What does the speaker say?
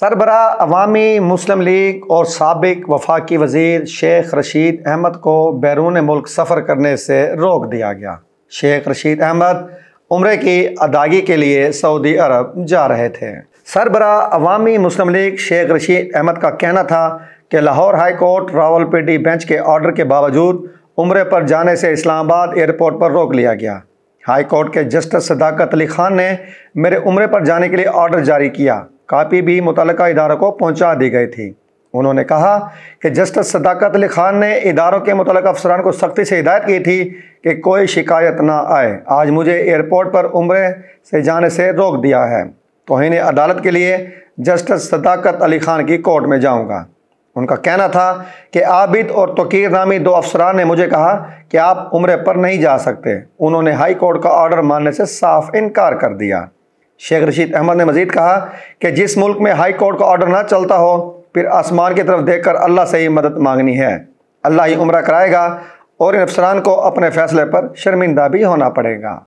سربراہ عوامی مسلم لیگ اور سابق وفاقی وزیر شیخ رشید احمد کو بیرون ملک سفر کرنے سے روک دیا گیا۔ شیخ رشید احمد عمرے کی ادائیگی کے لیے سعودی عرب جا رہے تھے۔ سربراہ عوامی مسلم لیگ شیخ رشید احمد کا کہنا تھا کہ Lahore high court Rawalpindi bench کے آرڈر کے باوجود عمرے پر جانے سے اسلام آباد ایئرپورٹ پر روک لیا گیا۔ ہائی کورٹ کے جسٹس صداقت علی خان نے میرے عمرے پر جانے کے لیے آرڈر جاری کیا، کاپی بھی متعلقہ اداروں کو پہنچا دی گئی تھی۔ انہوں نے کہا کہ جسٹس صداقت علی خان نے اداروں کے متعلقہ افسران کو سختی سے ہدایت کی تھی کہ کوئی شکایت نہ آئے۔ آج مجھے ایئرپورٹ پر عمرے سے جانے سے روک دیا ہے۔ توہین عدالت کے لیے جسٹس صداقت علی خان کی کورٹ میں جاؤں گا۔ ان کا کہنا تھا کہ عابد اور توقیر نامی دو افسران نے مجھے کہا کہ آپ عمرے پر نہیں جا سکتے۔ انہوں نے ہائی کورٹ کا آرڈر ماننے سے صاف انکار کر دیا۔ شیخ رشید احمد نے مزید کہا کہ جس ملک میں ہائی کورٹ کا آرڈر نہ چلتا ہو، پھر آسمان کی طرف دیکھ کر اللہ سے ہی مدد مانگنی ہے۔ اللہ ہی عمرہ کرائے گا اور ان افسران کو اپنے فیصلے پر شرمندہ بھی ہونا پڑے گا۔